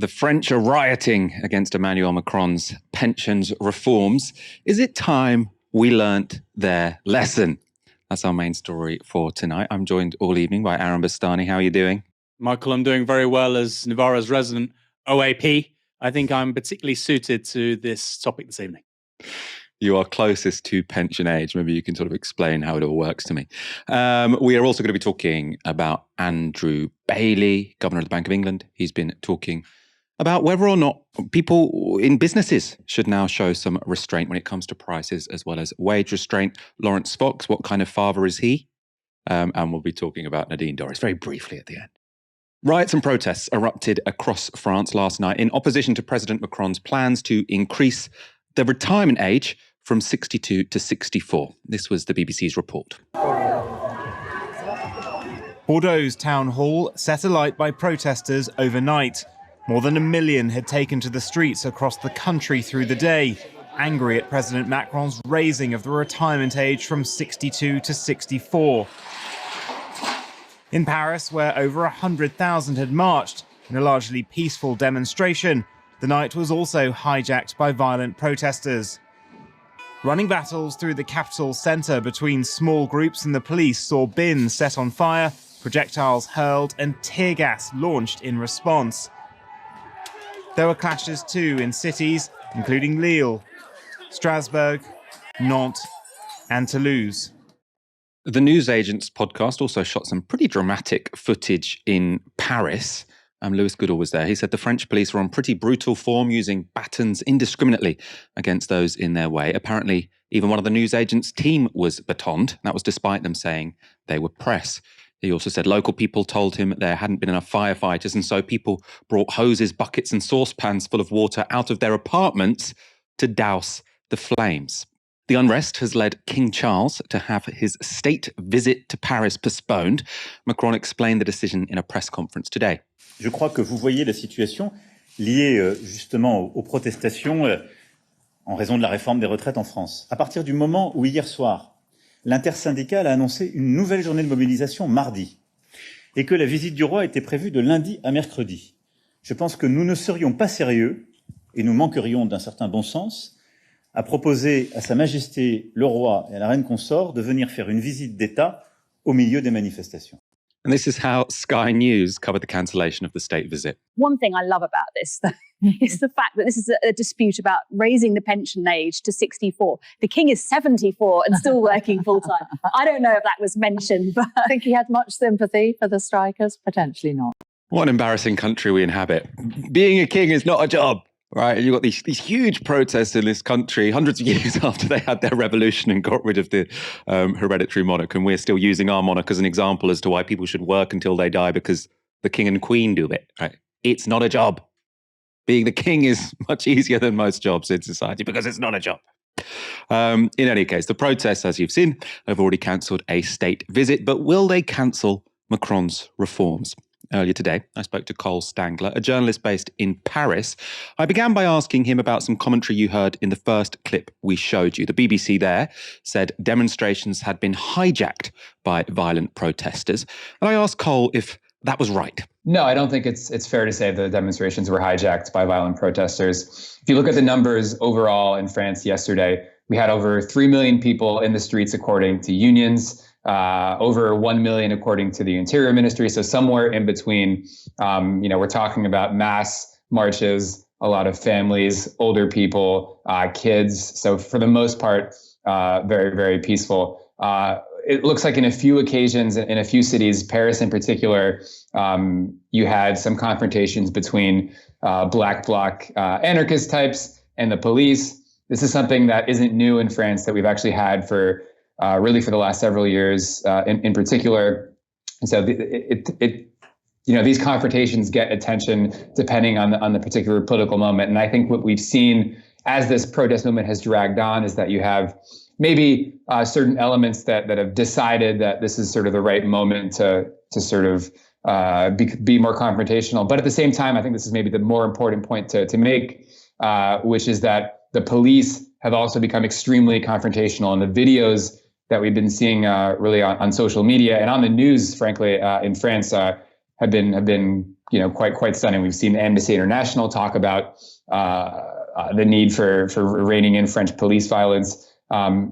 The French are rioting against Emmanuel Macron's pensions reforms. Is it time we learnt their lesson? That's our main story for tonight. I'm joined all evening by Aaron Bastani. How are you doing? Michael, I'm doing very well as Novara's resident OAP. I think I'm particularly suited to this topic this evening. You are closest to pension age. Maybe you can sort of explain how it all works to me. We are also going to be talking about Andrew Bailey, Governor of the Bank of England. He's been talking about whether or not people in businesses should now show some restraint when it comes to prices as well as wage restraint. Laurence, what kind of father is he? And we'll be talking about Nadine Dorries very briefly at the end. Riots and protests erupted across France last night in opposition to President Macron's plans to increase the retirement age from 62 to 64. This was the BBC's report. Bordeaux's town hall set alight by protesters overnight. More than 1 million had taken to the streets across the country through the day, angry at President Macron's raising of the retirement age from 62 to 64. In Paris, where over 100,000 had marched in a largely peaceful demonstration, the night was also hijacked by violent protesters. Running battles through the capital centre between small groups and the police saw bins set on fire, projectiles hurled and tear gas launched in response. There were clashes too in cities, including Lille, Strasbourg, Nantes and Toulouse. The Newsagents podcast also shot some pretty dramatic footage in Paris. Lewis Goodall was there. He said the French police were on pretty brutal form, using batons indiscriminately against those in their way. Apparently, even one of the newsagents' team was batoned. That was despite them saying they were press. He also said local people told him there hadn't been enough firefighters, and so people brought hoses, buckets and saucepans full of water out of their apartments to douse the flames. The unrest has led King Charles to have his state visit to Paris postponed. Macron explained the decision in a press conference today. Je crois que vous voyez la situation liée justement aux protestations en raison de la réforme des retraites en France. À partir du moment où hier soir, l'intersyndicale a annoncé une nouvelle journée de mobilisation mardi et que la visite du roi était prévue de lundi à mercredi, je pense que nous ne serions pas sérieux et nous manquerions d'un certain bon sens à proposer à Sa Majesté le roi et à la reine consort de venir faire une visite d'État au milieu des manifestations. And this is how Sky News covered the cancellation of the state visit. One thing I love about this is the fact that this is a dispute about raising the pension age to 64. The king is 74 and still working full-time. I don't know if that was mentioned, but I think he had much sympathy for the strikers. Potentially not. What an embarrassing country we inhabit. Being a king is not a job. Right, you've got these huge protests in this country hundreds of years after they had their revolution and got rid of the hereditary monarch, and we're still using our monarch as an example as to why people should work until they die because the king and queen do it. Right? It's not a job. Being the king is much easier than most jobs in society because it's not a job. In any case, the protests, as you've seen, have already cancelled a state visit, but will they cancel Macron's reforms? Earlier today, I spoke to Cole Stangler, a journalist based in Paris. I began by asking him about some commentary you heard in the first clip we showed you. The BBC there said demonstrations had been hijacked by violent protesters. And I asked Cole if that was right. No, I don't think it's fair to say the demonstrations were hijacked by violent protesters. If you look at the numbers overall in France yesterday, we had over 3 million people in the streets according to unions. Over 1 million according to the Interior Ministry. So somewhere in between, we're talking about mass marches, a lot of families, older people, kids. So for the most part, very, very peaceful. It looks like in a few occasions, in a few cities, Paris in particular, you had some confrontations between black bloc anarchist types and the police. This is something that isn't new in France, that we've actually had for really for the last several years, in particular. And so these confrontations get attention depending on the particular political moment. And I think what we've seen as this protest movement has dragged on is that you have maybe certain elements that have decided that this is sort of the right moment to sort of be more confrontational. But at the same time, I think this is maybe the more important point to make, which is that the police have also become extremely confrontational. And the videos that we've been seeing really on social media and on the news, frankly, in France, have been quite stunning. We've seen Amnesty International talk about the need for reining in French police violence.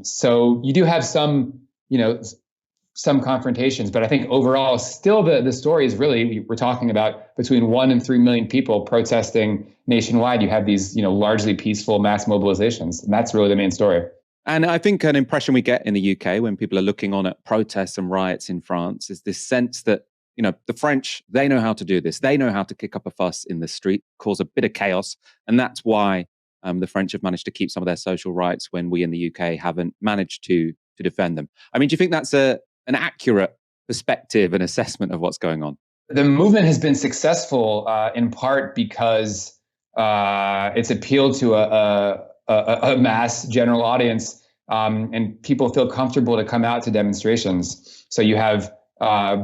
So you do have some confrontations, but I think overall, still the story is really, we're talking about between 1 and 3 million people protesting nationwide. You have these, largely peaceful mass mobilizations, and that's really the main story. And I think an impression we get in the UK when people are looking on at protests and riots in France is this sense that, the French, they know how to do this. They know how to kick up a fuss in the street, cause a bit of chaos. And that's why the French have managed to keep some of their social rights when we in the UK haven't managed to defend them. I mean, do you think that's an accurate perspective and assessment of what's going on? The movement has been successful in part because it's appealed to a mass general audience, and people feel comfortable to come out to demonstrations. So you have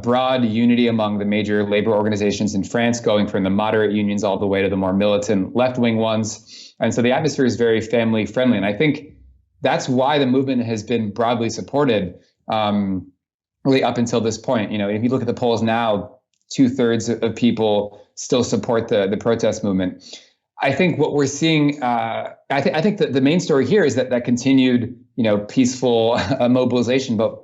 broad unity among the major labor organizations in France, going from the moderate unions all the way to the more militant left-wing ones. And so the atmosphere is very family friendly. And I think that's why the movement has been broadly supported really up until this point. If you look at the polls now, 2/3 of people still support the protest movement. I think what we're seeing, I think that the main story here is that continued, peaceful mobilization. But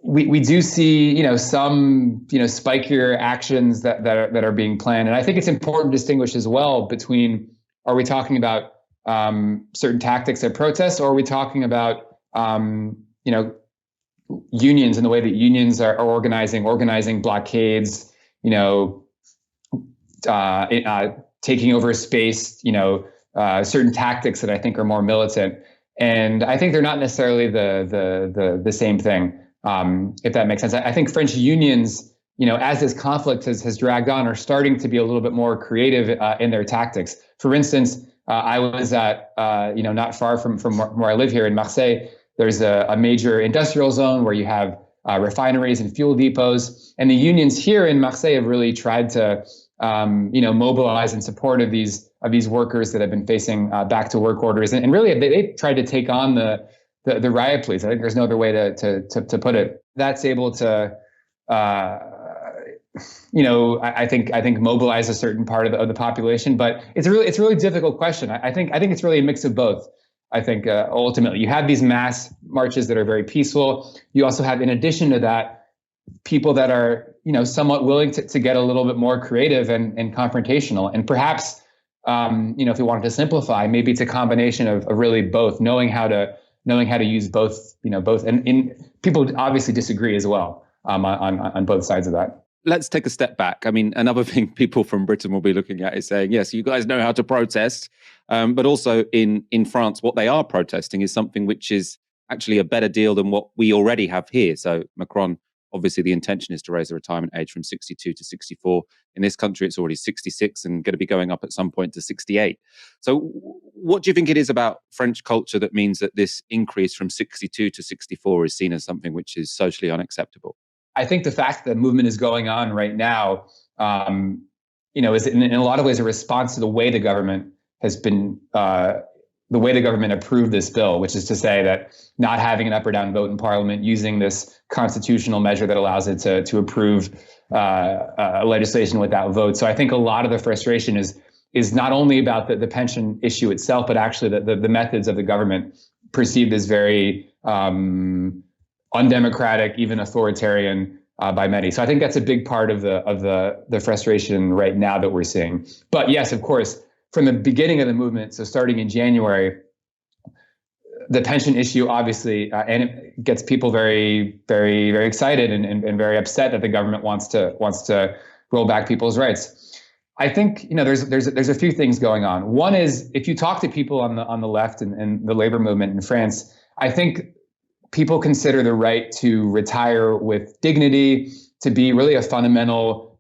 we do see, some, spikier actions that are being planned. And I think it's important to distinguish as well between, are we talking about certain tactics at protests, or are we talking about, unions and the way that unions are organizing blockades, taking over space, certain tactics that I think are more militant. And I think they're not necessarily the same thing, if that makes sense. I think French unions, as this conflict has dragged on, are starting to be a little bit more creative in their tactics. For instance, I was at, not far from where I live here in Marseille. There's a major industrial zone where you have refineries and fuel depots. And the unions here in Marseille have really tried to, mobilize in support of these workers that have been facing back to work orders. And really, they tried to take on the riot police. I think there's no other way to put it. That's able to, I think mobilize a certain part of the population. But it's a really difficult question. I think it's really a mix of both. I think ultimately you have these mass marches that are very peaceful. You also have, in addition to that, people that are, somewhat willing to get a little bit more creative and confrontational. And perhaps, if you wanted to simplify, maybe it's a combination of really both, knowing how to use both, both. And people obviously disagree as well on both sides of that. Let's take a step back. I mean, another thing people from Britain will be looking at is saying, yes, you guys know how to protest. But also in France, what they are protesting is something which is actually a better deal than what we already have here. So Macron, obviously the intention is to raise the retirement age from 62 to 64. In this country, it's already 66 and going to be going up at some point to 68. So what do you think it is about French culture that means that this increase from 62 to 64 is seen as something which is socially unacceptable? I think the fact that the movement is going on right now, is in a lot of ways a response to the way the government has been, the way the government approved this bill, which is to say that not having an up or down vote in Parliament, using this constitutional measure that allows it to approve legislation without vote. So I think a lot of the frustration is not only about the pension issue itself, but actually the methods of the government perceived as very undemocratic, even authoritarian by many. So I think that's a big part of the frustration right now that we're seeing. But yes, of course, from the beginning of the movement, so starting in January, the pension issue obviously, and it gets people very, very, very excited and very upset that the government wants to roll back people's rights. I think there's a few things going on. One is, if you talk to people on the left and the labor movement in France, I think people consider the right to retire with dignity to be really a fundamental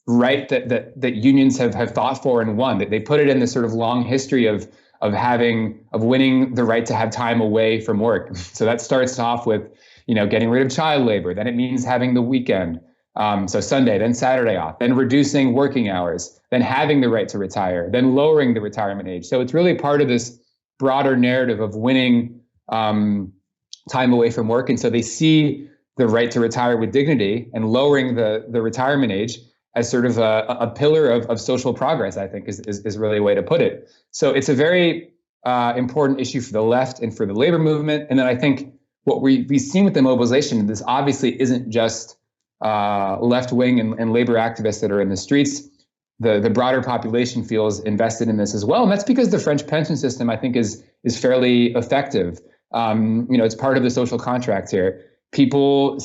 right that unions have fought for and won. That they put it in this sort of long history of winning the right to have time away from work. So that starts off with getting rid of child labor. Then it means having the weekend, so Sunday, then Saturday off, then reducing working hours, then having the right to retire, then lowering the retirement age. So it's really part of this broader narrative of winning time away from work. And so they see the right to retire with dignity and lowering the retirement age as sort of a pillar of social progress, I think is really a way to put it. So it's a very important issue for the left and for the labor movement. And then I think what we've seen with the mobilization, this obviously isn't just left-wing and labor activists that are in the streets. The broader population feels invested in this as well. And that's because the French pension system, I think, is fairly effective. It's part of the social contract here. People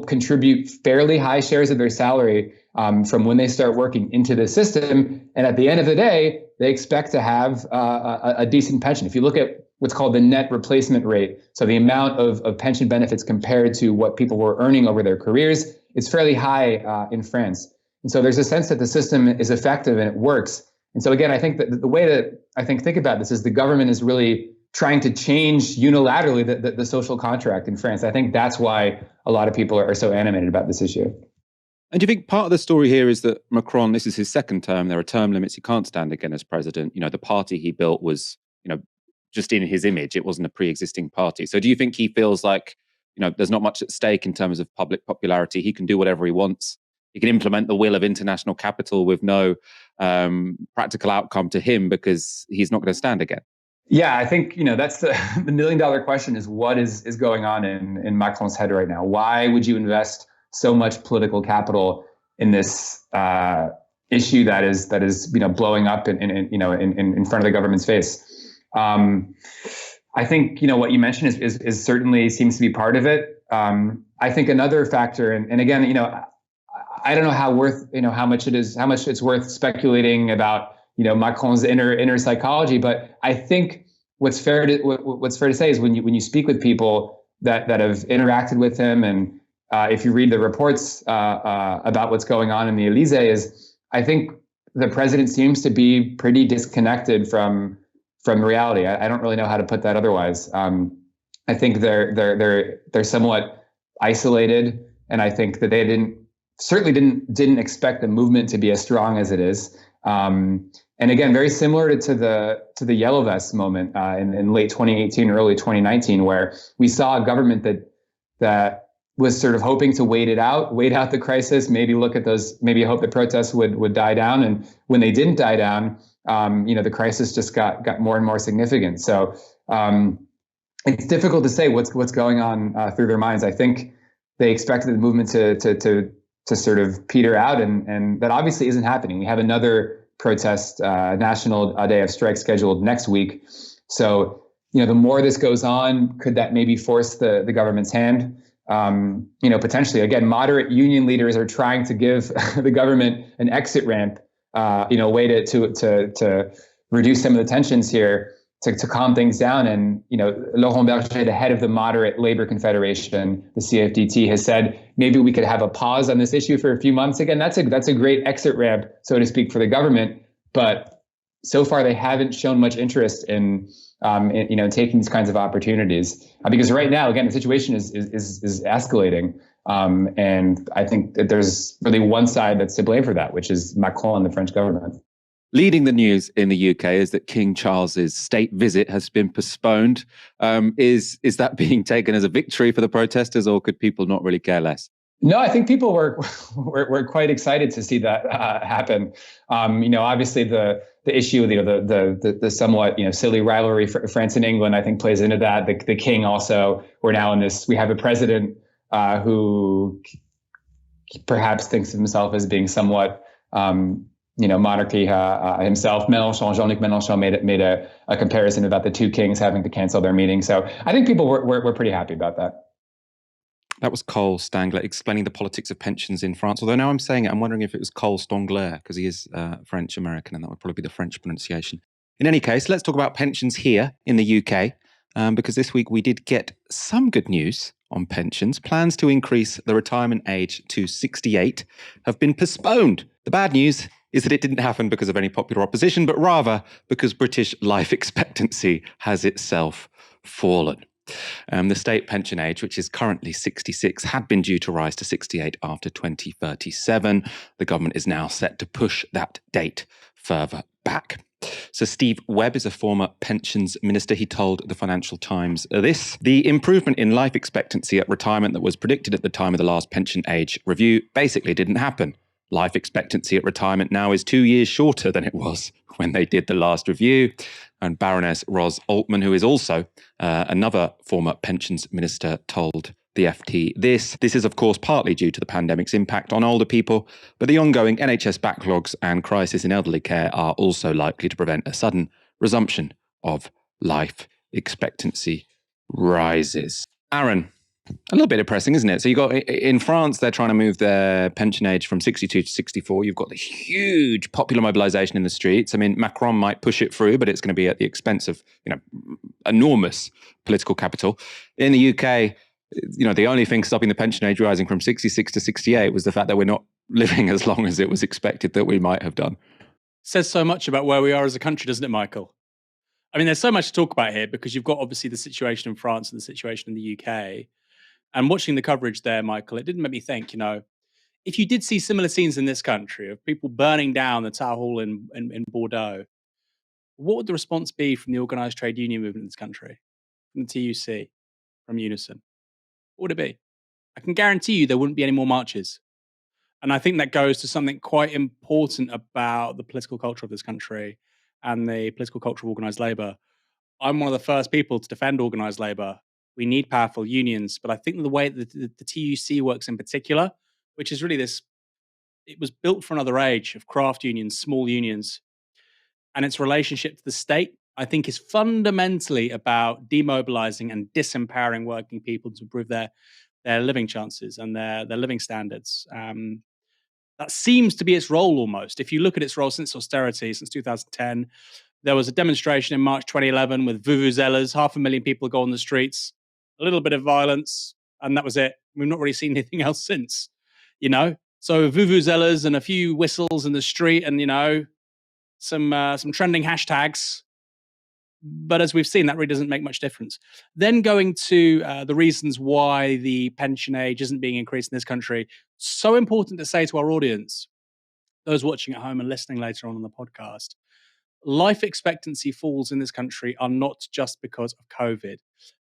contribute fairly high shares of their salary from when they start working into the system. And at the end of the day, they expect to have a decent pension. If you look at what's called the net replacement rate, so the amount of pension benefits compared to what people were earning over their careers, it's fairly high in France. And so there's a sense that the system is effective and it works. And so again, I think that the way that I think about this is the government is really trying to change unilaterally the social contract in France. I think that's why a lot of people are so animated about this issue. And do you think part of the story here is that Macron, this is his second term, there are term limits, he can't stand again as president. The party he built was, just in his image, it wasn't a pre-existing party. So do you think he feels like, there's not much at stake in terms of public popularity? He can do whatever he wants. He can implement the will of international capital with no practical outcome to him because he's not going to stand again. Yeah, I think, that's the $1 million question is what is going on in Macron's head right now? Why would you invest so much political capital in this issue that is blowing up in front of the government's face? I think, what you mentioned is certainly seems to be part of it. I think another factor, and again, I don't know how much it's worth speculating about, Macron's inner psychology, but I think what's fair to say is when you speak with people that have interacted with him, and if you read the reports about what's going on in the Élysée, is I think the president seems to be pretty disconnected from reality. I don't really know how to put that otherwise. I think they're somewhat isolated, and I think that they certainly didn't expect the movement to be as strong as it is. And again, very similar to the Yellow Vest moment in late 2018, early 2019, where we saw a government that was sort of hoping to wait out the crisis, maybe hope the protests would die down. And when they didn't die down, the crisis just got more and more significant. So it's difficult to say what's going on through their minds. I think they expected the movement to sort of peter out, and that obviously isn't happening. We have another protest, national day of strike scheduled next week. So, the more this goes on, could that maybe force the government's hand? Potentially. Again, moderate union leaders are trying to give the government an exit ramp, a way to reduce some of the tensions here, to calm things down. And, Laurent Berger, the head of the moderate labor confederation, the CFDT, has said, maybe we could have a pause on this issue for a few months. Again, that's a great exit ramp, so to speak, for the government. But so far, they haven't shown much interest in taking these kinds of opportunities, because right now, again, the situation is escalating. And I think that there's really one side that's to blame for that, which is Macron and the French government. Leading the news in the UK is that King Charles's state visit has been postponed. Is that being taken as a victory for the protesters, or could people not really care less? No, I think people were quite excited to see that happen. Obviously the issue, the somewhat silly rivalry for France and England, I think plays into that. The king also. We're now in this. We have a president who perhaps thinks of himself as being somewhat. Monarchy himself. Jean-Luc Mélenchon made a comparison about the two kings having to cancel their meeting. So I think people were pretty happy about that. That was Cole Stangler explaining the politics of pensions in France. Although now I'm saying it, I'm wondering if it was Cole Stangler, because he is French-American, and that would probably be the French pronunciation. In any case, let's talk about pensions here in the UK, because this week we did get some good news on pensions. Plans to increase the retirement age to 68 have been postponed. The bad news is that it didn't happen because of any popular opposition, but rather because British life expectancy has itself fallen. The state pension age, which is currently 66, had been due to rise to 68 after 2037. The government is now set to push that date further back. So Steve Webb is a former pensions minister. He told the Financial Times this: the improvement in life expectancy at retirement that was predicted at the time of the last pension age review basically didn't happen. life expectancy at retirement now is 2 years shorter than it was when they did the last review. And Baroness Ros Altman, who is also another former pensions minister, told the FT this. This is, of course, partly due to the pandemic's impact on older people, but the ongoing NHS backlogs and crisis in elderly care are also likely to prevent a sudden resumption of life expectancy rises. Aaron, a little bit depressing, isn't it? So you got in France, they're trying to move their pension age from 62 to 64. You've got this huge popular mobilization in the streets. I mean, Macron might push it through, but it's going to be at the expense of, enormous political capital. In the UK, the only thing stopping the pension age rising from 66 to 68 was the fact that we're not living as long as it was expected that we might have done. Says so much about where we are as a country, doesn't it, Michael? I mean, there's so much to talk about here because you've got obviously the situation in France and the situation in the UK. And watching the coverage there, Michael, it didn't make me think, if you did see similar scenes in this country of people burning down the Tower Hall in Bordeaux, what would the response be from the organised trade union movement in this country, from the TUC, from Unison? What would it be? I can guarantee you there wouldn't be any more marches. And I think that goes to something quite important about the political culture of this country and the political culture of organised labour. I'm one of the first people to defend organised labour. We need powerful unions, but I think the way that the TUC works in particular, which is really it was built for another age of craft unions, small unions, and its relationship to the state, I think is fundamentally about demobilizing and disempowering working people to improve their living chances and their living standards. That seems to be its role almost. If you look at its role since austerity, since 2010, there was a demonstration in March 2011 with vuvuzelas, 500,000 people go on the streets, a little bit of violence, and that was it. We've not really seen anything else since, So vuvuzelas and a few whistles in the street and, some trending hashtags. But as we've seen, that really doesn't make much difference. Then going to the reasons why the pension age isn't being increased in this country, so important to say to our audience, those watching at home and listening later on the podcast, life expectancy falls in this country are not just because of COVID.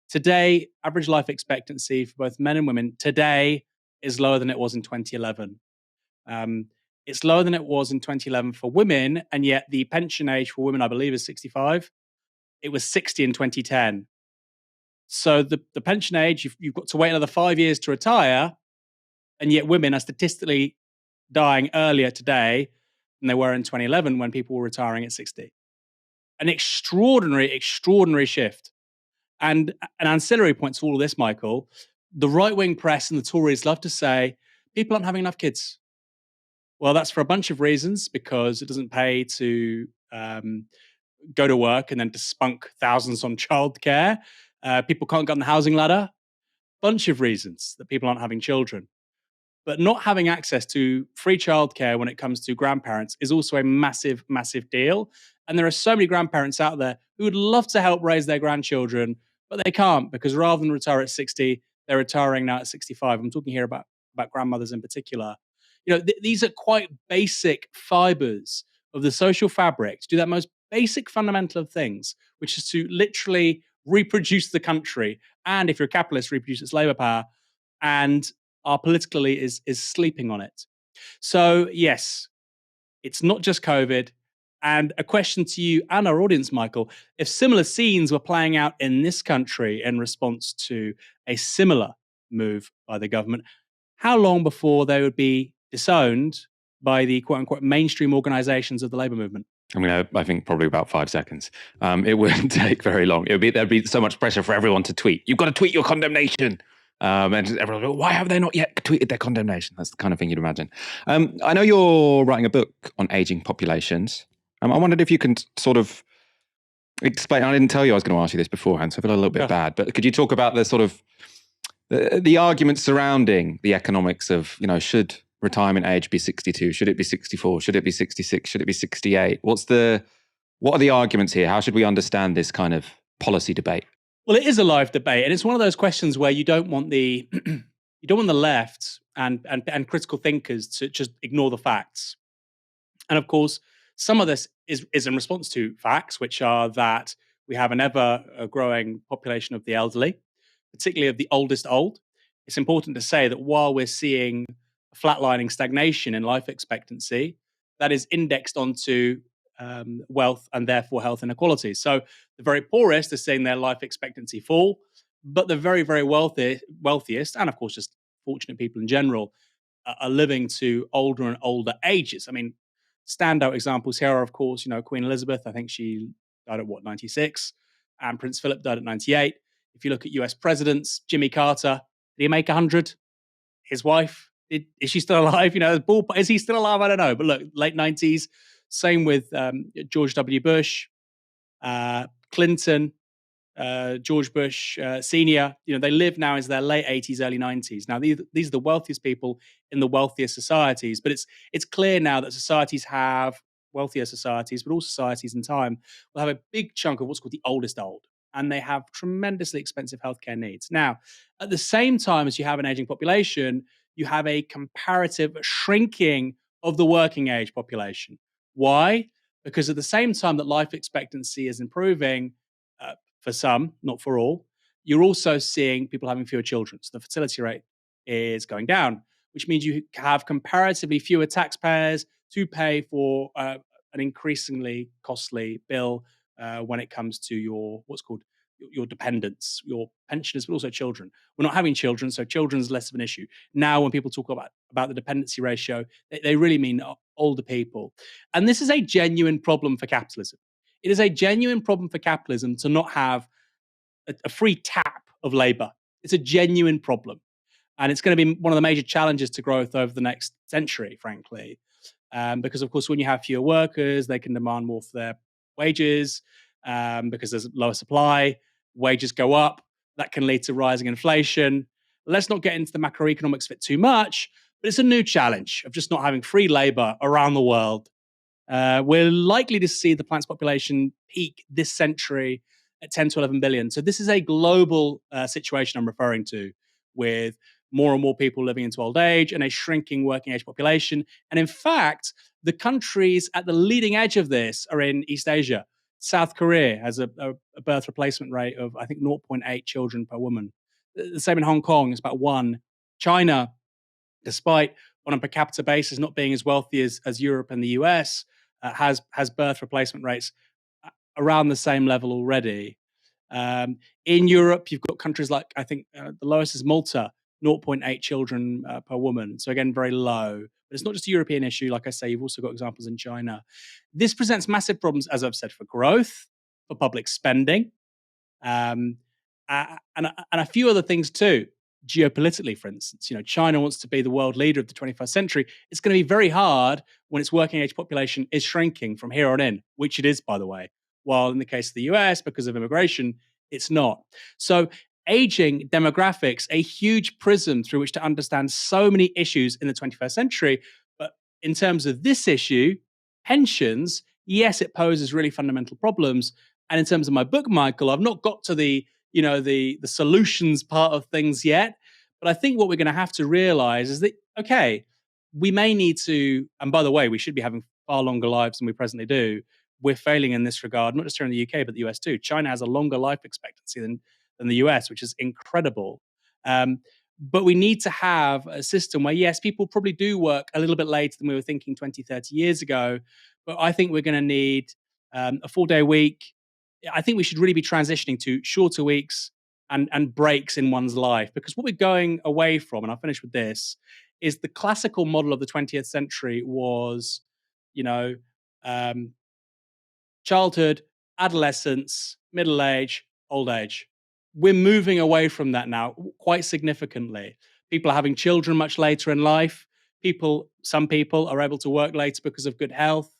Today, average life expectancy for both men and women today is lower than it was in 2011. It's lower than it was in 2011 for women, and yet the pension age for women, I believe, is 65. It was 60 in 2010. So the pension age, you've got to wait another 5 years to retire, and yet women are statistically dying earlier today than they were in 2011 when people were retiring at 60. An extraordinary, extraordinary shift. And an ancillary point to all of this, Michael, the right-wing press and the Tories love to say, people aren't having enough kids. Well, that's for a bunch of reasons, because it doesn't pay to go to work and then to spunk thousands on childcare. People can't get on the housing ladder. Bunch of reasons that people aren't having children. But not having access to free childcare when it comes to grandparents is also a massive, massive deal. And there are so many grandparents out there who would love to help raise their grandchildren, but they can't because rather than retire at 60, they're retiring now at 65. I'm talking here about grandmothers in particular. These are quite basic fibers of the social fabric to do that most basic fundamental of things, which is to literally reproduce the country. And if you're a capitalist, reproduce its labor power. And our political elite is sleeping on it. So yes, it's not just COVID. And a question to you and our audience, Michael, if similar scenes were playing out in this country in response to a similar move by the government, how long before they would be disowned by the quote unquote mainstream organizations of the labor movement? I think probably about 5 seconds. It wouldn't take very long. There'd be so much pressure for everyone to tweet. You've got to tweet your condemnation. And everyone goes, why have they not yet tweeted their condemnation? That's the kind of thing you'd imagine. I know you're writing a book on aging populations. I wondered if you can sort of explain. I didn't tell you I was going to ask you this beforehand, so I feel a little bit bad. But could you talk about the sort of the arguments surrounding the economics of, should retirement age be 62? Should it be 64? Should it be 66? Should it be 68? What are the arguments here? How should we understand this kind of policy debate? Well, it is a live debate, and it's one of those questions where you don't want the left and critical thinkers to just ignore the facts. And of course, some of this is in response to facts, which are that we have an ever growing population of the elderly, particularly of the oldest old. It's important to say that while we're seeing flatlining stagnation in life expectancy that is indexed onto wealth and therefore health inequalities. So the very poorest are seeing their life expectancy fall, but the very, very wealthiest, and of course just fortunate people in general, are living to older and older ages. I mean, standout examples here are, of course, Queen Elizabeth. I think she died at 96, and Prince Philip died at 98. If you look at US presidents, Jimmy Carter, did he make 100? His wife, is she still alive? Is he still alive? I don't know. But look, late 90s. Same with George W. Bush, Clinton, George Bush Senior. They live now as their late 80s, early 90s. Now, these are the wealthiest people in the wealthiest societies. But it's clear now that wealthier societies, but all societies in time, will have a big chunk of what's called the oldest old. And they have tremendously expensive healthcare needs. Now, at the same time as you have an aging population, you have a comparative shrinking of the working age population. Why? Because at the same time that life expectancy is improving, for some, not for all, you're also seeing people having fewer children. So the fertility rate is going down, which means you have comparatively fewer taxpayers to pay for an increasingly costly bill when it comes to your dependents, your pensioners, but also children. We're not having children, so children's less of an issue. Now, when people talk about the dependency ratio, they really mean older people. And this is a genuine problem for capitalism. It is a genuine problem for capitalism to not have a free tap of labor. It's a genuine problem. And it's going to be one of the major challenges to growth over the next century, frankly. Because, of course, when you have fewer workers, they can demand more for their wages because there's lower supply. Wages go up. That can lead to rising inflation. Let's not get into the macroeconomics of it too much, but it's a new challenge of just not having free labor around the world. We're likely to see the planet's population peak this century at 10 to 11 billion. So this is a global situation I'm referring to, with more and more people living into old age and a shrinking working age population. And in fact, the countries at the leading edge of this are in East Asia. South Korea has a birth replacement rate of, I think, 0.8 children per woman. The same in Hong Kong, it's about 1. China, despite on a per capita basis not being as wealthy as Europe and the US, has birth replacement rates around the same level already. In Europe, you've got countries like, I think the lowest is Malta, 0.8 children per woman. So again, very low. But it's not just a European issue. Like I say, you've also got examples in China. This presents massive problems, as I've said, for growth, for public spending, and a few other things too. Geopolitically, for instance, China wants to be the world leader of the 21st century. It's going to be very hard when its working age population is shrinking from here on in, which it is, by the way. While in the case of the US, because of immigration, it's not. So aging demographics, a huge prism through which to understand so many issues in the 21st century. But in terms of this issue, pensions, yes, it poses really fundamental problems. And in terms of my book, Michael, I've not got to the solutions part of things yet. But I think what we're going to have to realize is that, okay, we may need to, and by the way, we should be having far longer lives than we presently do. We're failing in this regard, not just here in the UK, but the US too. China has a longer life expectancy than the US, which is incredible. But we need to have a system where, yes, people probably do work a little bit later than we were thinking 20, 30 years ago. But I think we're going to need a 4-day week. I think we should really be transitioning to shorter weeks and breaks in one's life, because what we're going away from, and I'll finish with this, is the classical model of the 20th century was, childhood, adolescence, middle age, old age. We're moving away from that now quite significantly. People are having children much later in life. Some people are able to work later because of good health.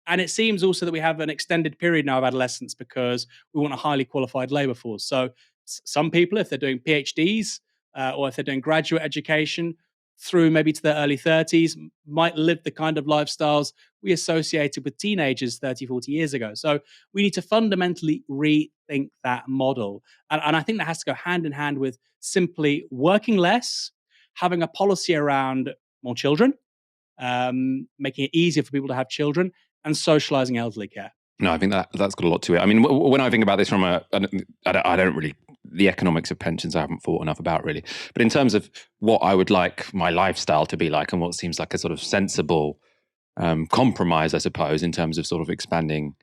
And it seems also that we have an extended period now of adolescence because we want a highly qualified labor force. So some people, if they're doing PhDs or if they're doing graduate education through maybe to their early 30s, might live the kind of lifestyles we associated with teenagers 30, 40 years ago. So we need to fundamentally rethink that model. And I think that has to go hand in hand with simply working less, having a policy around more children, making it easier for people to have children, and socializing elderly care. No, I think that's got a lot to it. I mean, when I think about this from I don't really the economics of pensions I haven't thought enough about, really. But in terms of what I would like my lifestyle to be like and what seems like a sort of sensible compromise, I suppose, in terms of sort of expanding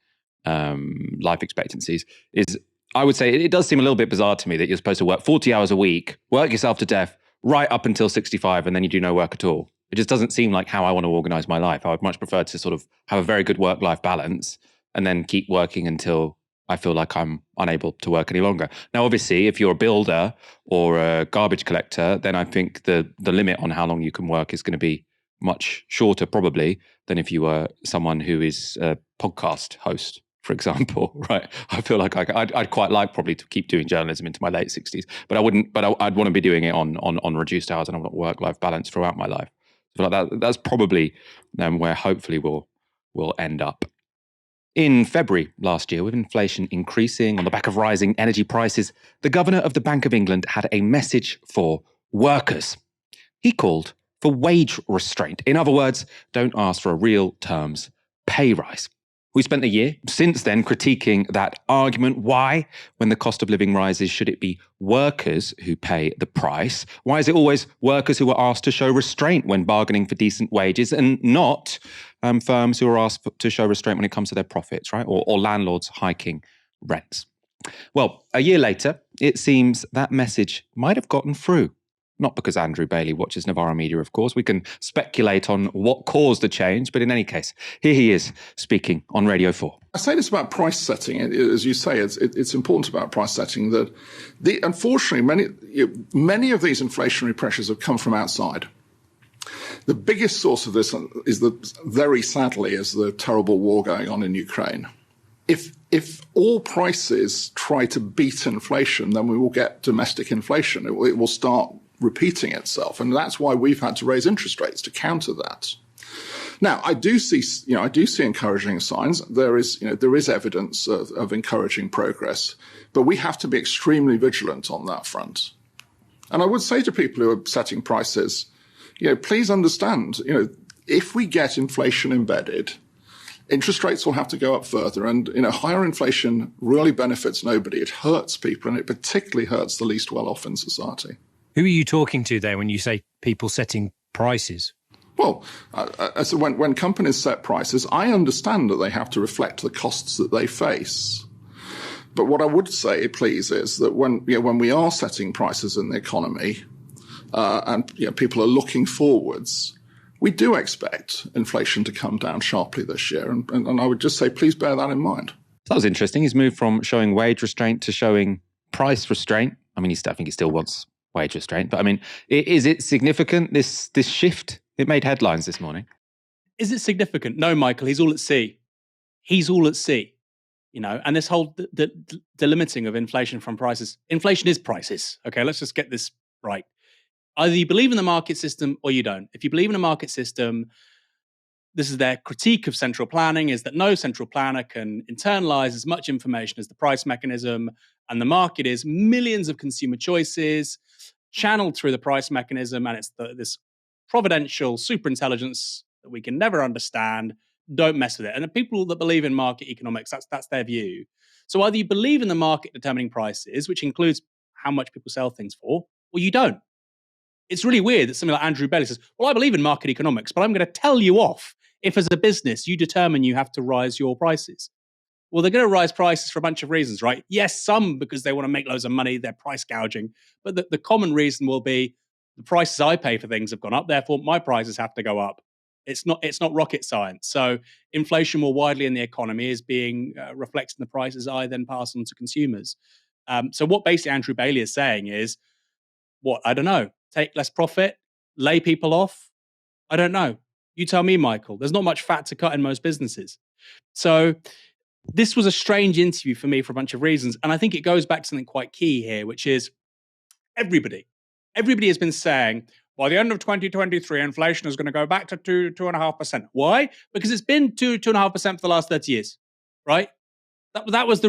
life expectancies, is I would say it does seem a little bit bizarre to me that you're supposed to work 40 hours a week, work yourself to death, right up until 65, and then you do no work at all. It just doesn't seem like how I want to organize my life. I would much prefer to sort of have a very good work-life balance and then keep working until I feel like I'm unable to work any longer. Now, obviously, if you're a builder or a garbage collector, then I think the limit on how long you can work is going to be much shorter, probably, than if you were someone who is a podcast host, for example, right? I feel like I'd quite like probably to keep doing journalism into my late 60s, but I wouldn't. But I'd want to be doing it on reduced hours and on work-life balance throughout my life. So like that's probably where hopefully we'll end up. In February last year, with inflation increasing on the back of rising energy prices, the governor of the Bank of England had a message for workers. He called for wage restraint. In other words, don't ask for a real terms pay rise. We spent the year since then critiquing that argument. Why, when the cost of living rises, should it be workers who pay the price? Why is it always workers who are asked to show restraint when bargaining for decent wages and not firms who are asked to show restraint when it comes to their profits, right? Or landlords hiking rents? Well, a year later, it seems that message might have gotten through. Not because Andrew Bailey watches Novara Media, of course. We can speculate on what caused the change, but in any case, here he is speaking on Radio 4. I say this about price setting. As you say, it's important about price setting that unfortunately, many of these inflationary pressures have come from outside. The biggest source of this is very sadly, is the terrible war going on in Ukraine. If all prices try to beat inflation, then we will get domestic inflation. It will start repeating itself, and that's why we've had to raise interest rates to counter that. Now, I do see encouraging signs. There is evidence of encouraging progress, but we have to be extremely vigilant on that front. And I would say to people who are setting prices, please understand, if we get inflation embedded, interest rates will have to go up further, and higher inflation really benefits nobody. It hurts people, and it particularly hurts the least well-off in society. Who are you talking to there when you say people setting prices? Well, so when companies set prices, I understand that they have to reflect the costs that they face. But what I would say, please, is that when we are setting prices in the economy, and people are looking forwards, we do expect inflation to come down sharply this year. And I would just say, please bear that in mind. That was interesting. He's moved from showing wage restraint to showing price restraint. I mean, I think he still wants wage restraint. But I mean, is it significant, this shift? It made headlines this morning. Is it significant? No, Michael, he's all at sea. He's all at sea. And this whole delimiting of inflation from prices. Inflation is prices. Okay, let's just get this right. Either you believe in the market system or you don't. If you believe in a market system, this is their critique of central planning, is that no central planner can internalize as much information as the price mechanism, and the market is millions of consumer choices channeled through the price mechanism, and it's this providential superintelligence that we can never understand. Don't mess with it. And the people that believe in market economics, that's their view. So either you believe in the market determining prices, which includes how much people sell things for, or you don't. It's really weird that somebody like Andrew Bailey says, well, I believe in market economics, but I'm going to tell you off if as a business you determine you have to rise your prices. Well, they're going to rise prices for a bunch of reasons, right? Yes, some because they want to make loads of money, they're price gouging. But the common reason will be the prices I pay for things have gone up, therefore my prices have to go up. It's not rocket science. So inflation more widely in the economy is being reflected in the prices I then pass on to consumers. So what basically Andrew Bailey is saying is, I don't know, take less profit, lay people off? I don't know. You tell me, Michael. There's not much fat to cut in most businesses. So this was a strange interview for me for a bunch of reasons. And I think it goes back to something quite key here, which is everybody has been saying, by the end of 2023, inflation is going to go back to 2.5%. Why? Because it's been 2.5% for the last 30 years, right? That was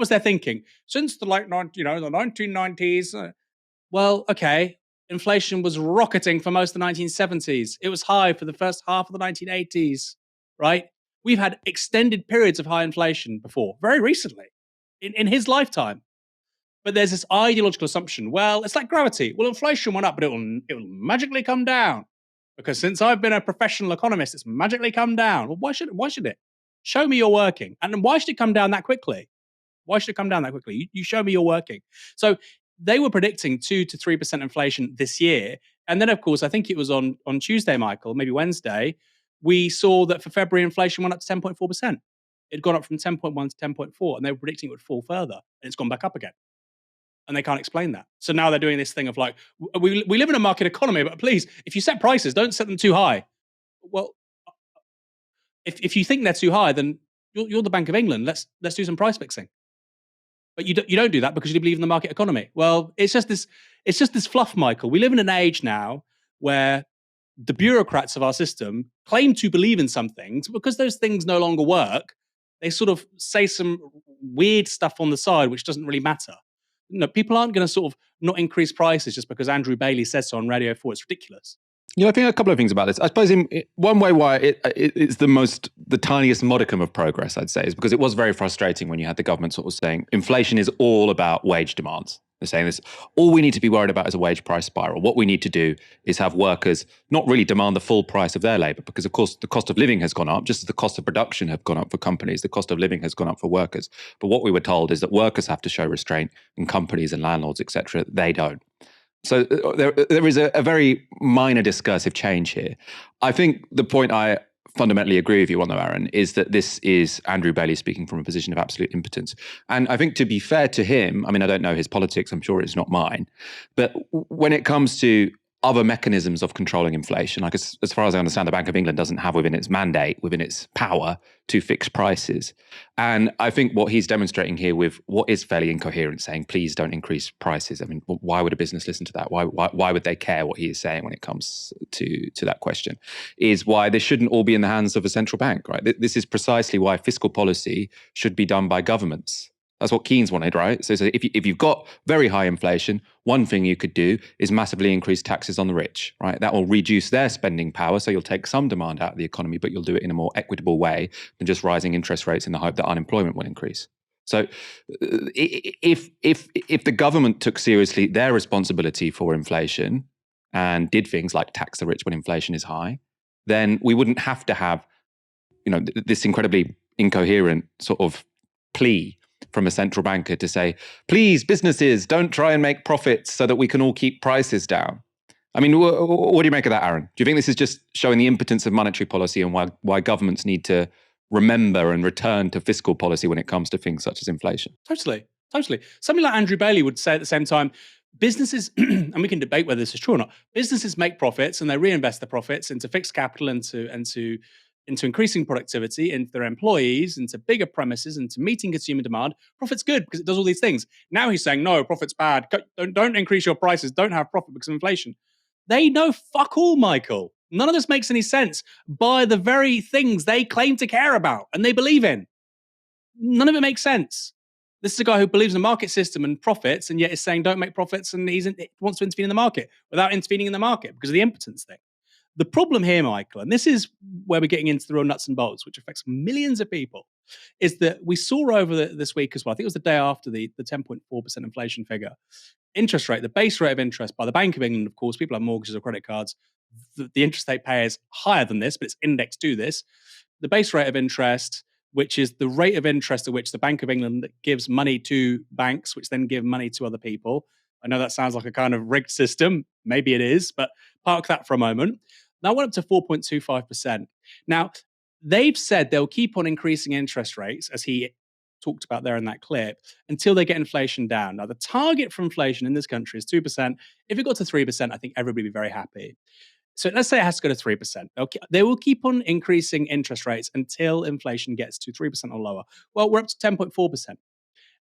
their thinking since the late 1990s. Well, okay, inflation was rocketing for most of the 1970s. It was high for the first half of the 1980s, right? We've had extended periods of high inflation before, very recently, in his lifetime. But there's this ideological assumption. Well, it's like gravity. Well, inflation went up, but it'll magically come down because since I've been a professional economist, it's magically come down. Well, why should it? Show me you're working, and then why should it come down that quickly? Why should it come down that quickly? You show me you're working. So they were predicting 2 to 3% inflation this year, and then of course I think it was on Tuesday, Michael, maybe Wednesday, we saw that for February inflation went up to 10.4%. It'd gone up from 10.1 to 10.4, and they were predicting it would fall further, and it's gone back up again. And they can't explain that. So now they're doing this thing of like, we live in a market economy, but please, if you set prices, don't set them too high. Well, if you think they're too high, then you're the Bank of England. Let's do some price fixing. But you don't do that because you believe in the market economy. Well, it's just this fluff, Michael. We live in an age now where the bureaucrats of our system claim to believe in some things, but because those things no longer work, they sort of say some weird stuff on the side, which doesn't really matter. No, people aren't going to sort of not increase prices just because Andrew Bailey says so on Radio 4. It's ridiculous. I think a couple of things about this. I suppose one way why it's the tiniest modicum of progress, I'd say, is because it was very frustrating when you had the government sort of saying inflation is all about wage demands. They're saying this, all we need to be worried about is a wage price spiral. What we need to do is have workers not really demand the full price of their labor, because of course the cost of living has gone up, just as the cost of production have gone up for companies, the cost of living has gone up for workers. But what we were told is that workers have to show restraint and companies and landlords, etc., they don't. So there is a very minor discursive change here. I think the point I fundamentally agree with you on, though, Aaron, is that this is Andrew Bailey speaking from a position of absolute impotence. And I think, to be fair to him, I mean, I don't know his politics, I'm sure it's not mine, but when it comes to other mechanisms of controlling inflation, like as far as I understand, the Bank of England doesn't have within its mandate, within its power, to fix prices. And I think what he's demonstrating here with what is fairly incoherent, saying, please don't increase prices. I mean, why would a business listen to that? Why would they care what he is saying when it comes to that question? Is why this shouldn't all be in the hands of a central bank, right? This is precisely why fiscal policy should be done by governments. That's what Keynes wanted, right? So if you've got very high inflation, one thing you could do is massively increase taxes on the rich, right? That will reduce their spending power, so you'll take some demand out of the economy, but you'll do it in a more equitable way than just rising interest rates in the hope that unemployment will increase. So if the government took seriously their responsibility for inflation and did things like tax the rich when inflation is high, then we wouldn't have to have, this incredibly incoherent sort of plea from a central banker to say, please, businesses, don't try and make profits so that we can all keep prices down. I mean, what do you make of that, Aaron? Do you think this is just showing the impotence of monetary policy and why governments need to remember and return to fiscal policy when it comes to things such as inflation? Totally. Something like Andrew Bailey would say at the same time, businesses, and we can debate whether this is true or not, businesses make profits and they reinvest the profits into fixed capital, into increasing productivity, into their employees, into bigger premises, into meeting consumer demand. Profit's good because it does all these things. Now he's saying, no, profit's bad. Don't increase your prices. Don't have profit because of inflation. They know fuck all, Michael. None of this makes any sense by the very things they claim to care about and they believe in. None of it makes sense. This is a guy who believes in the market system and profits, and yet is saying don't make profits, and he wants to intervene in the market without intervening in the market because of the impotence thing. The problem here, Michael, and this is where we're getting into the real nuts and bolts, which affects millions of people, is that we saw over this week as well, I think it was the day after the 10.4% inflation figure, interest rate, the base rate of interest by the Bank of England, of course, people have mortgages or credit cards, the interest they pay is higher than this, but it's indexed to this. The base rate of interest, which is the rate of interest at which the Bank of England gives money to banks, which then give money to other people. I know that sounds like a kind of rigged system. Maybe it is, but park that for a moment. That went up to 4.25%. Now, they've said they'll keep on increasing interest rates, as he talked about there in that clip, until they get inflation down. Now, the target for inflation in this country is 2%. If it got to 3%, I think everybody would be very happy. So let's say it has to go to 3%. They will keep on increasing interest rates until inflation gets to 3% or lower. Well, we're up to 10.4%.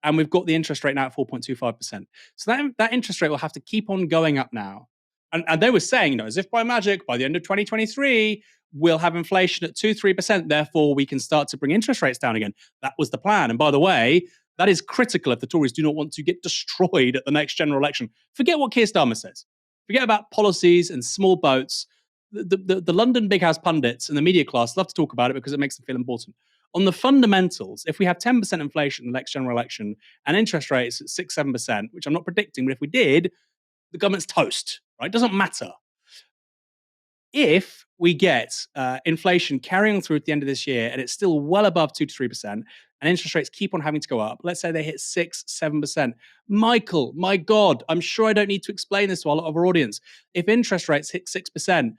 And we've got the interest rate now at 4.25%. So that interest rate will have to keep on going up now. And they were saying, as if by magic, by the end of 2023, we'll have inflation at 2-3%. Therefore, we can start to bring interest rates down again. That was the plan. And by the way, that is critical if the Tories do not want to get destroyed at the next general election. Forget what Keir Starmer says. Forget about policies and small boats. The London big house pundits and the media class love to talk about it because it makes them feel important. on the fundamentals, if we have 10% inflation in the next general election and interest rates at 6-7%, which I'm not predicting, but if we did, the government's toast, right? It doesn't matter. If we get inflation carrying through at the end of this year and it's still well above 2 to 3%, and interest rates keep on having to go up, let's say they hit 6-7%. Michael, my God, I'm sure I don't need to explain this to a lot of our audience. If interest rates hit 6%,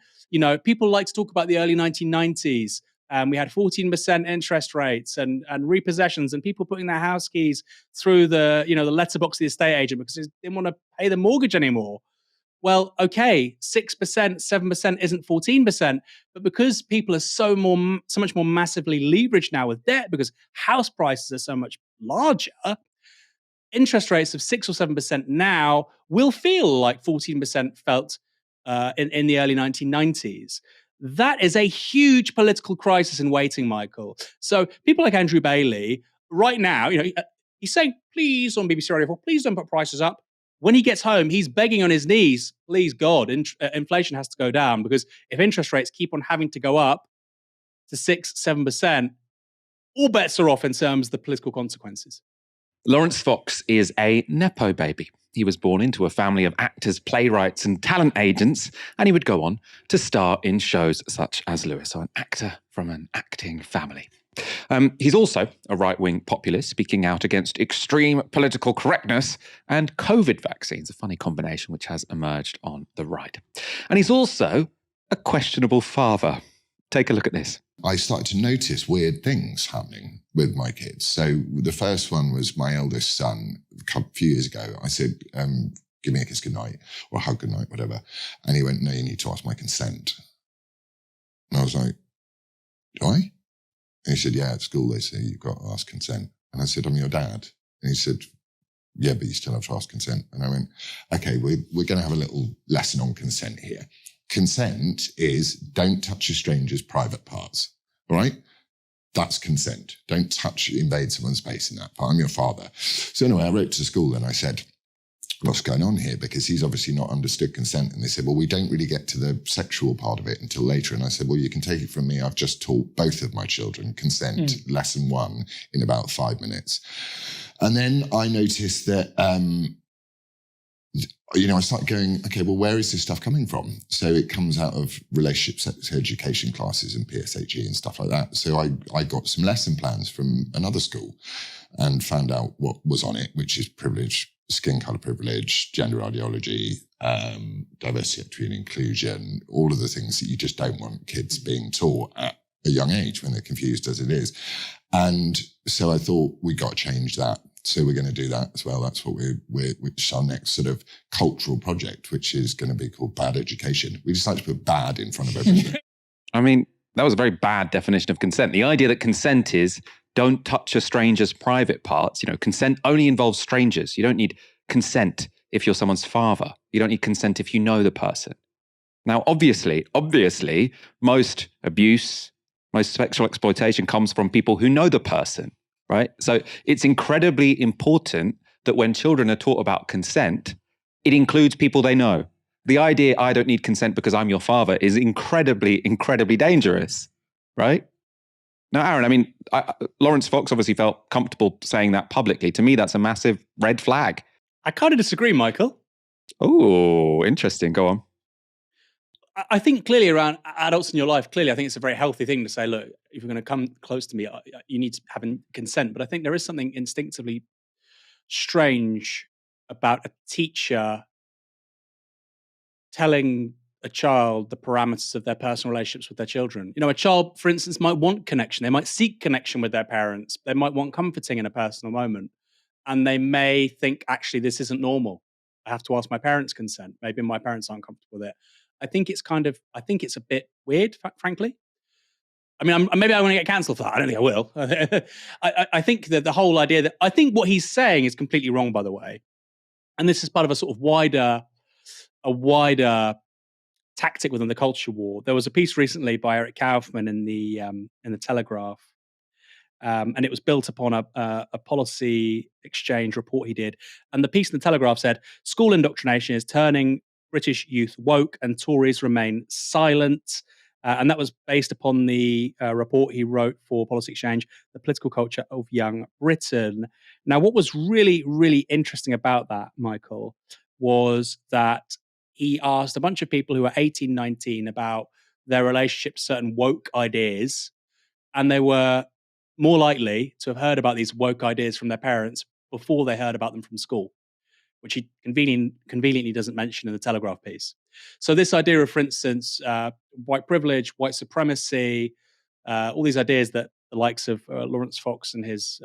people like to talk about the early 1990s. We had 14% interest rates and repossessions and people putting their house keys through the letterbox of the estate agent because they didn't want to pay the mortgage anymore. Well, okay, 6%, 7% isn't 14%, but because people are so much more massively leveraged now with debt because house prices are so much larger, interest rates of 6 or 7% now will feel like 14% felt in the early 1990s. That is a huge political crisis in waiting, Michael. So people like Andrew Bailey, right now, he's saying, please, on BBC Radio 4, please don't put prices up. When he gets home, he's begging on his knees, please God, inflation has to go down, because if interest rates keep on having to go up to 6-7%, all bets are off in terms of the political consequences. Laurence Fox is a Nepo baby. He was born into a family of actors, playwrights and talent agents, and he would go on to star in shows such as Lewis, so an actor from an acting family. He's also a right-wing populist speaking out against extreme political correctness and COVID vaccines, a funny combination which has emerged on the right. And he's also a questionable father. Take a look at this. I started to notice weird things happening with my kids. So the first one was my eldest son. A few years ago, I said, give me a kiss goodnight or a hug goodnight, whatever. And he went, no, you need to ask my consent. And I was like, do I? And he said, yeah, at school they say you've got to ask consent. And I said, I'm your dad. And he said, yeah, but you still have to ask consent. And I went, okay, we're going to have a little lesson on consent here. Consent is don't touch a stranger's private parts, all right? That's consent. Don't invade someone's space in that part. I'm your father. So anyway, I wrote to school and I said, what's going on here? Because he's obviously not understood consent. And they said, well, we don't really get to the sexual part of it until later. And I said, well, you can take it from me. I've just taught both of my children consent, lesson 1, in about 5 minutes. And then I noticed that, I started going, okay, well, where is this stuff coming from? So it comes out of relationship sex education classes and PSHE and stuff like that. So I got some lesson plans from another school and found out what was on it, which is privilege, skin colour privilege, gender ideology, diversity, equity and inclusion, all of the things that you just don't want kids being taught at a young age when they're confused as it is. And so I thought we got to change that. So we're going to do that as well. That's what which is our next sort of cultural project, which is going to be called Bad Education. We just like to put bad in front of everything. I mean, that was a very bad definition of consent. The idea that consent is don't touch a stranger's private parts. Consent only involves strangers. You don't need consent if you're someone's father. You don't need consent if you know the person. Now, obviously, most abuse, most sexual exploitation comes from people who know the person, right? So it's incredibly important that when children are taught about consent, it includes people they know. The idea, I don't need consent because I'm your father, is incredibly, incredibly dangerous, right? Now, Aaron, I mean, Laurence Fox obviously felt comfortable saying that publicly. To me, that's a massive red flag. I kind of disagree, Michael. Oh, interesting. Go on. I think clearly around adults in your life, clearly I think it's a very healthy thing to say, look, if you're going to come close to me, you need to have consent. But I think there is something instinctively strange about a teacher telling a child the parameters of their personal relationships with their children. A child, for instance, might want connection. They might seek connection with their parents. They might want comforting in a personal moment. And they may think, actually, this isn't normal. I have to ask my parents' consent. Maybe my parents aren't comfortable with it. I think it's a bit weird, frankly. I mean, maybe I want to get cancelled for that. I don't think I will. I think that the whole idea I think what he's saying is completely wrong, by the way. And this is part of a sort of wider tactic within the culture war. There was a piece recently by Eric Kaufman in the Telegraph, and it was built upon a policy exchange report he did. And the piece in the Telegraph said, school indoctrination is turning British youth woke and Tories remain silent. And that was based upon the report he wrote for Policy Exchange, The Political Culture of Young Britain. Now, what was really, really interesting about that, Michael, was that he asked a bunch of people who were 18, 19 about their relationship to certain woke ideas, and they were more likely to have heard about these woke ideas from their parents before they heard about them from school, which he conveniently doesn't mention in the Telegraph piece. So this idea of, for instance, white privilege, white supremacy, all these ideas that the likes of Laurence Fox and his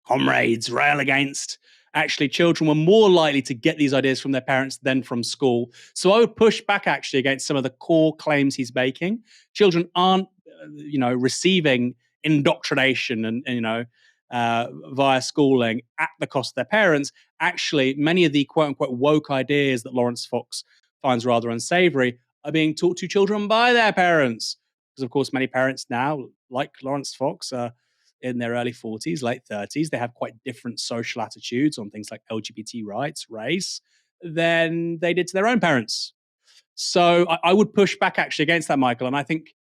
comrades rail against, actually children were more likely to get these ideas from their parents than from school. So I would push back actually against some of the core claims he's making. Children aren't, receiving indoctrination and via schooling at the cost of their parents. Actually, many of the quote unquote woke ideas that Laurence Fox finds rather unsavory are being taught to children by their parents. Because of course, many parents now, like Laurence Fox, are in their early 40s, late 30s. They have quite different social attitudes on things like LGBT rights, race, than they did to their own parents. So I would push back actually against that, Michael. And I think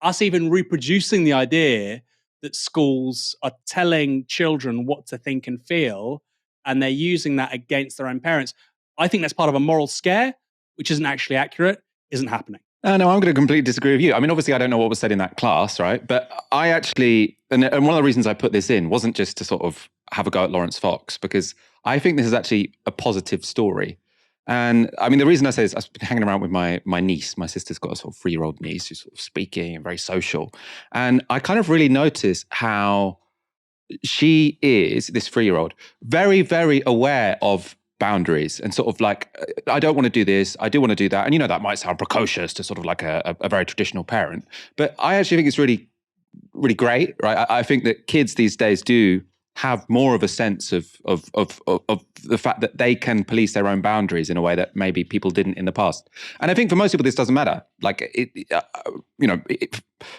us even reproducing the idea that schools are telling children what to think and feel, and they're using that against their own parents, I think that's part of a moral scare, which isn't actually accurate, isn't happening. No, I'm going to completely disagree with you. I mean, obviously, I don't know what was said in that class, right? But I actually, and one of the reasons I put this in wasn't just to sort of have a go at Laurence Fox, because I think this is actually a positive story. And I mean, the reason I say this, I've been hanging around with my niece. My sister's got a sort of 3-year-old niece who's sort of speaking and very social. And I kind of really notice how she is, this 3-year-old, very, very aware of boundaries and sort of like, I don't want to do this, I do want to do that. And that might sound precocious to sort of like a very traditional parent, but I actually think it's really, really great, right? I think that kids these days do have more of a sense of the fact that they can police their own boundaries in a way that maybe people didn't in the past. And I think for most people, this doesn't matter. Like,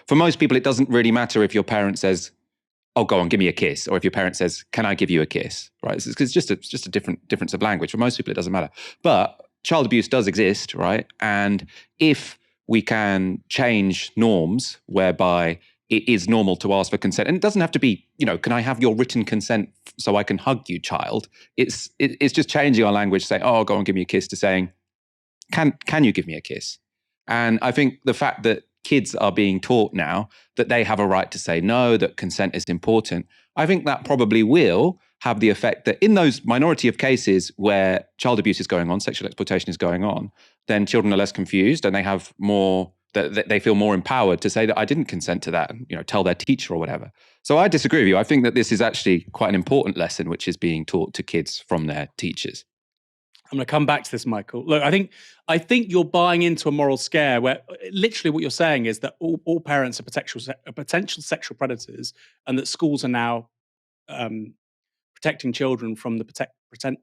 for most people, it doesn't really matter if your parent says, oh, go on, give me a kiss. Or if your parent says, can I give you a kiss? Right? It's just a different difference of language. For most people, it doesn't matter. But child abuse does exist, right? And if we can change norms whereby it is normal to ask for consent, and it doesn't have to be, can I have your written consent so I can hug you, child? It's just changing our language, saying, oh, go on, give me a kiss, to saying, can you give me a kiss? And I think the fact that kids are being taught now that they have a right to say no, that consent is important, I think that probably will have the effect that in those minority of cases where child abuse is going on, sexual exploitation is going on, then children are less confused and they have more, that they feel more empowered to say that I didn't consent to that, and tell their teacher or whatever. So I disagree with you. I think that this is actually quite an important lesson which is being taught to kids from their teachers. I'm going to come back to this, Michael. Look, I think you're buying into a moral scare where literally what you're saying is that all parents are potential sexual predators, and that schools are now protecting children from the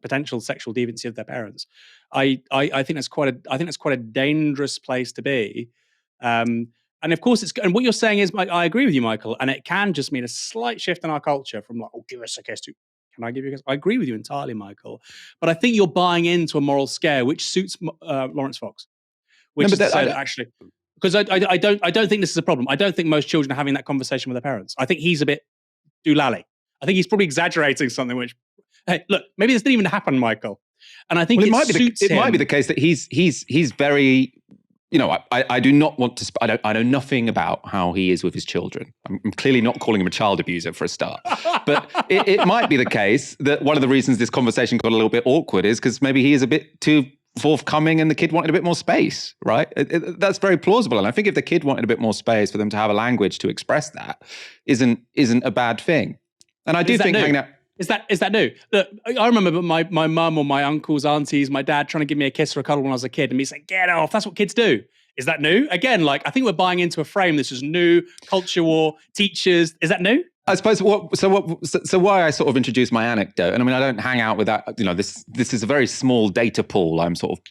potential sexual deviancy of their parents. I think that's quite a dangerous place to be. And of course, and what you're saying is, I agree with you, Michael, and it can just mean a slight shift in our culture from like, oh, give us a kiss, to can I give you a kiss? I agree with you entirely, Michael. But I think you're buying into a moral scare which suits Laurence Fox, which is to say that actually, because I don't think this is a problem. I don't think most children are having that conversation with their parents. I think he's a bit doolally. I think he's probably exaggerating something. Which, hey, look, maybe this didn't even happen, Michael. And I think it might be the case that he's very. I do not want to. I know nothing about how he is with his children. I'm clearly not calling him a child abuser for a start. But it might be the case that one of the reasons this conversation got a little bit awkward is because maybe he is a bit too forthcoming and the kid wanted a bit more space, right? That's very plausible. And I think if the kid wanted a bit more space for them to have a language to express that isn't a bad thing. And I do think hanging out. Is that new? Look, I remember my mum or my uncles, aunties, my dad trying to give me a kiss or a cuddle when I was a kid, and me saying, "Get off!" That's what kids do. Is that new? Again, I think we're buying into a frame. This is new culture war. Teachers, is that new? I suppose so why I sort of introduced my anecdote, and I mean I don't hang out with that. This is a very small data pool I'm sort of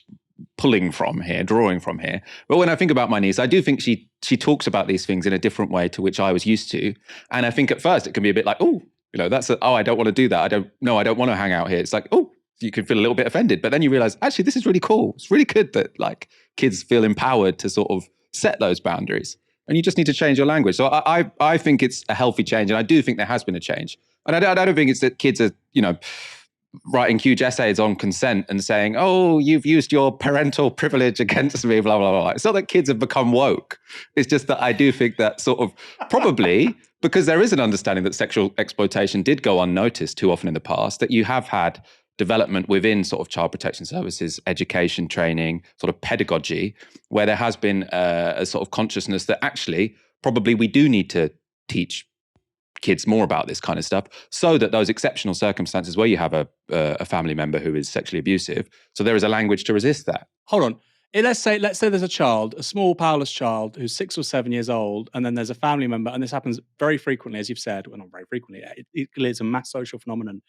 pulling from here, drawing from here. But when I think about my niece, I do think she talks about these things in a different way to which I was used to, and I think at first it can be a bit like, oh. I don't want to do that. I don't want to hang out here. It's like, oh, you could feel a little bit offended. But then you realize, actually, this is really cool. It's really good that kids feel empowered to sort of set those boundaries. And you just need to change your language. So I think it's a healthy change. And I do think there has been a change. And I don't think it's that kids are, writing huge essays on consent and saying, oh, you've used your parental privilege against me, blah, blah, blah. It's not that kids have become woke. It's just that I do think that sort of probably because there is an understanding that sexual exploitation did go unnoticed too often in the past, that you have had development within sort of child protection services, education, training, sort of pedagogy, where there has been a sort of consciousness that actually probably we do need to teach kids more about this kind of stuff, so that those exceptional circumstances where you have a family member who is sexually abusive, so there is a language to resist that. Hold on. Let's say there's a child, a small powerless child who's 6 or 7 years old, and then there's a family member, and this happens very frequently, as you've said. Well, not very frequently. It's a mass social phenomenon.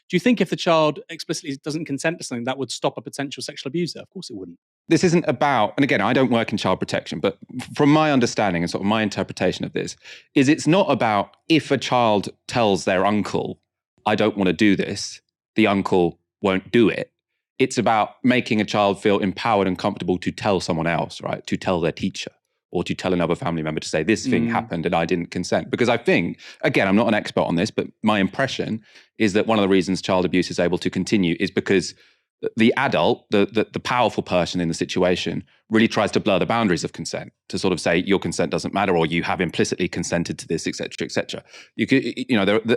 Do you think if the child explicitly doesn't consent to something, that would stop a potential sexual abuser? Of course it wouldn't. This isn't about, and again, I don't work in child protection, but from my understanding and sort of my interpretation of this, is it's not about if a child tells their uncle, I don't want to do this, the uncle won't do it. It's about making a child feel empowered and comfortable to tell someone else, right? To tell their teacher or to tell another family member to say, this thing happened and I didn't consent. Because I think, again, I'm not an expert on this, but my impression is that one of the reasons child abuse is able to continue is because the adult, the powerful person in the situation, really tries to blur the boundaries of consent, to sort of say your consent doesn't matter, or you have implicitly consented to this, etc., etc.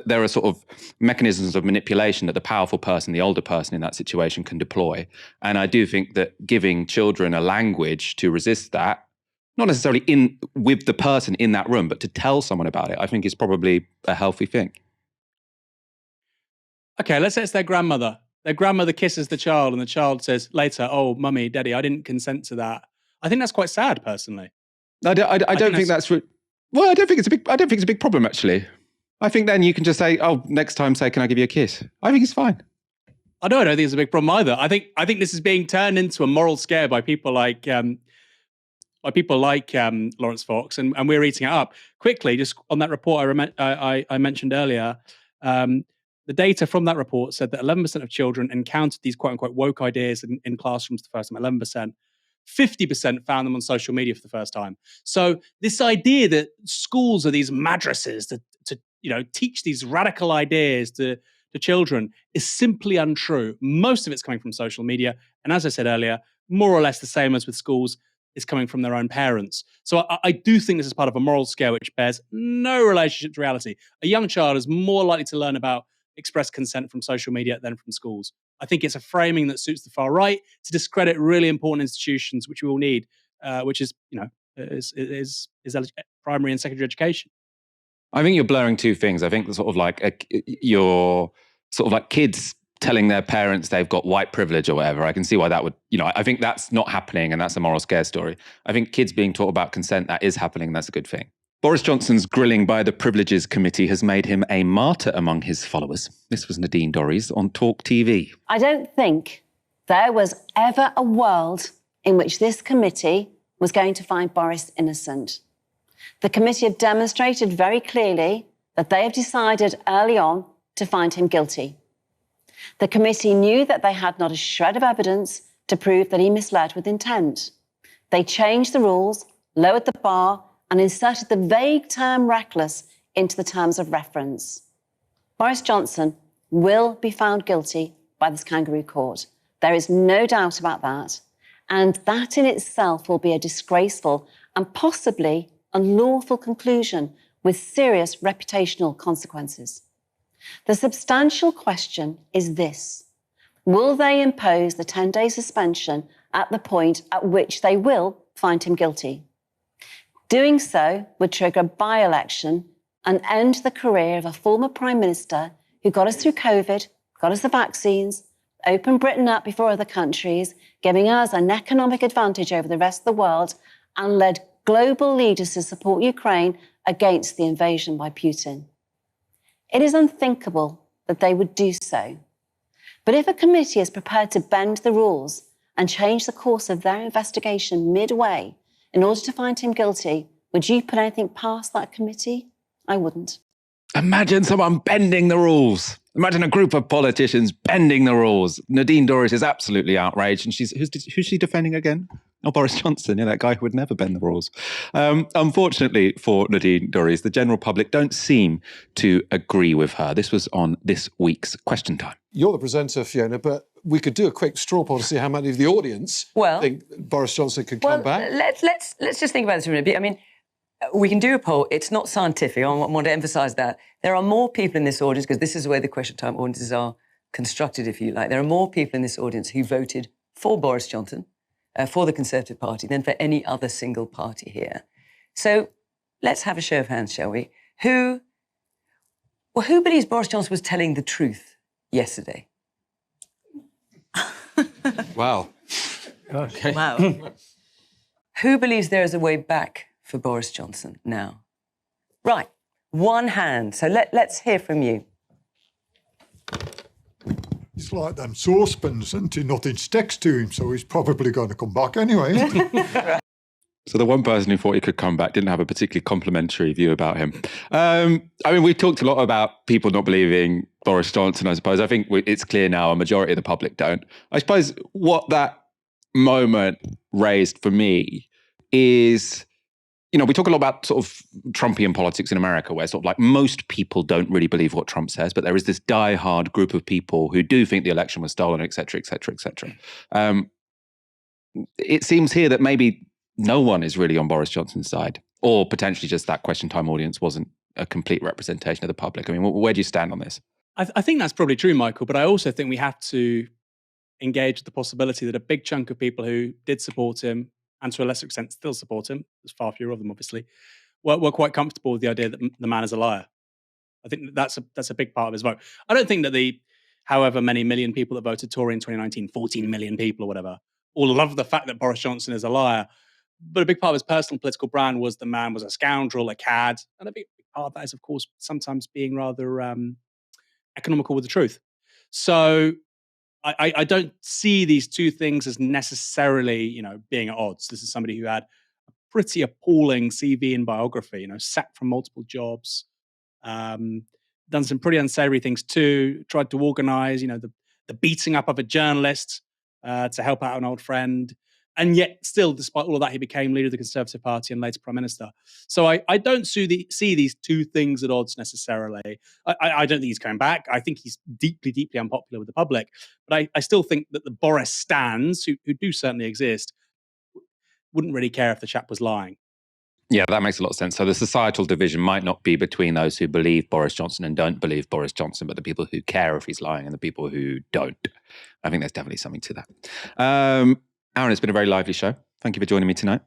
There are sort of mechanisms of manipulation that the powerful person, the older person in that situation, can deploy. And I do think that giving children a language to resist that, not necessarily with the person in that room, but to tell someone about it, I think is probably a healthy thing. Okay, let's say it's their grandmother. Their grandmother kisses the child and the child says later, oh, mummy, daddy, I didn't consent to that. I think that's quite sad, personally. I don't think that's well, I don't think it's a big problem, actually. I think then you can just say, oh, next time say, can I give you a kiss? I think it's fine. I don't think it's a big problem either. I think this is being turned into a moral scare by people like Laurence Fox, and we're eating it up. Quickly, just on that report I mentioned earlier, the data from that report said that 11% of children encountered these quote-unquote woke ideas in classrooms the first time, 11%. 50% found them on social media for the first time. So this idea that schools are these madrasas to teach these radical ideas to children is simply untrue. Most of it's coming from social media. And as I said earlier, more or less the same as with schools, is coming from their own parents. So I do think this is part of a moral scare which bears no relationship to reality. A young child is more likely to learn about express consent from social media than from schools. I think it's a framing that suits the far right to discredit really important institutions which we all need, which is primary and secondary education. I think you're blurring two things. I think sort of like you're sort of like kids telling their parents they've got white privilege or whatever. I can see why that would, I think that's not happening and that's a moral scare story. I think kids being taught about consent, that is happening and that's a good thing. Boris Johnson's grilling by the Privileges Committee has made him a martyr among his followers. This was Nadine Dorries on Talk TV. I don't think there was ever a world in which this committee was going to find Boris innocent. The committee have demonstrated very clearly that they have decided early on to find him guilty. The committee knew that they had not a shred of evidence to prove that he misled with intent. They changed the rules, lowered the bar, and inserted the vague term reckless into the terms of reference. Boris Johnson will be found guilty by this kangaroo court. There is no doubt about that. And that in itself will be a disgraceful and possibly unlawful conclusion with serious reputational consequences. The substantial question is this: will they impose the 10-day suspension at the point at which they will find him guilty? Doing so would trigger a by-election and end the career of a former Prime Minister who got us through COVID, got us the vaccines, opened Britain up before other countries, giving us an economic advantage over the rest of the world, and led global leaders to support Ukraine against the invasion by Putin. It is unthinkable that they would do so. But if a committee is prepared to bend the rules and change the course of their investigation midway in order to find him guilty, would you put anything past that committee? I wouldn't. Imagine someone bending the rules. Imagine a group of politicians bending the rules. Nadine Dorries is absolutely outraged. And who's she defending again? Oh, Boris Johnson, that guy who would never bend the rules. Unfortunately for Nadine Dorries, the general public don't seem to agree with her. This was on this week's Question Time. You're the presenter, Fiona, but we could do a quick straw poll to see how many of the audience think Boris Johnson could come back. Let's just think about this for a minute. I mean, we can do a poll. It's not scientific. I want to emphasise that. There are more people in this audience, because this is the way the Question Time audiences are constructed, if you like. There are more people in this audience who voted for Boris Johnson, for the Conservative Party, than for any other single party here. So let's have a show of hands, shall we? Who believes Boris Johnson was telling the truth yesterday? Wow. Okay. Wow. Who believes there is a way back for Boris Johnson now? Right, one hand. So let's hear from you. It's like them saucepans, isn't he? Nothing sticks to him, so he's probably going to come back anyway. So the one person who thought he could come back didn't have a particularly complimentary view about him. I mean, we've talked a lot about people not believing Boris Johnson, I suppose. I think it's clear now a majority of the public don't. I suppose what that moment raised for me is, we talk a lot about sort of Trumpian politics in America, where sort of like most people don't really believe what Trump says, but there is this diehard group of people who do think the election was stolen, et cetera, et cetera, et cetera. It seems here that maybe no one is really on Boris Johnson's side, or potentially just that Question Time audience wasn't a complete representation of the public. I mean, where do you stand on this? I think that's probably true, Michael, but I also think we have to engage with the possibility that a big chunk of people who did support him, and to a lesser extent still support him, there's far fewer of them obviously, were quite comfortable with the idea that the man is a liar. I think that's a big part of his vote. I don't think that the however many million people that voted Tory in 2019, 14 million people or whatever, all love the fact that Boris Johnson is a liar. But a big part of his personal political brand was the man was a scoundrel, a cad. And a big part of that is, of course, sometimes being rather economical with the truth. So I don't see these two things as necessarily, being at odds. This is somebody who had a pretty appalling CV and biography, sacked from multiple jobs, done some pretty unsavory things too, tried to organise, the beating up of a journalist to help out an old friend. And yet still, despite all of that, he became leader of the Conservative Party and later Prime Minister. So I don't see these two things at odds necessarily. I don't think he's coming back. I think he's deeply, deeply unpopular with the public. But I still think that the Boris stands, who do certainly exist, wouldn't really care if the chap was lying. Yeah, that makes a lot of sense. So the societal division might not be between those who believe Boris Johnson and don't believe Boris Johnson, but the people who care if he's lying and the people who don't. I think there's definitely something to that. Aaron, it's been a very lively show. Thank you for joining me tonight.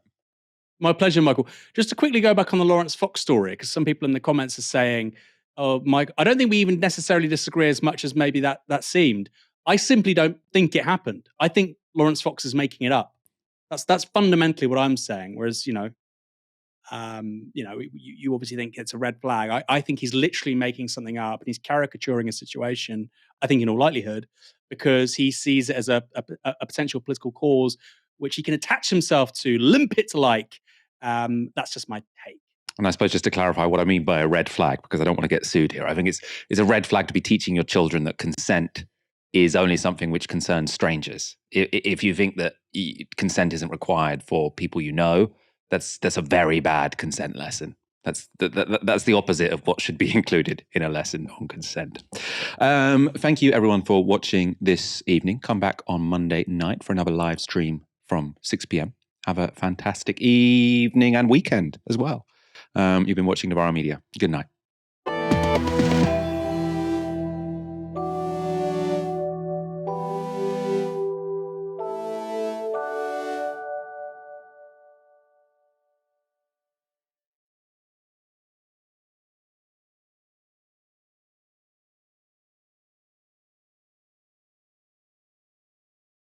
My pleasure, Michael. Just to quickly go back on the Laurence Fox story, because some people in the comments are saying, oh, Mike, I don't think we even necessarily disagree as much as maybe that seemed. I simply don't think it happened. I think Laurence Fox is making it up. That's fundamentally what I'm saying. Whereas, you obviously think it's a red flag. I think he's literally making something up and he's caricaturing a situation, I think in all likelihood, because he sees it as a potential political cause, which he can attach himself to, limp it to like. That's just my take. And I suppose just to clarify what I mean by a red flag, because I don't want to get sued here. I think it's a red flag to be teaching your children that consent is only something which concerns strangers. If you think that consent isn't required for people you know, that's a very bad consent lesson. That's the opposite of what should be included in a lesson on consent. Thank you, everyone, for watching this evening. Come back on Monday night for another live stream from 6 p.m. Have a fantastic evening and weekend as well. You've been watching Novara Media. Good night.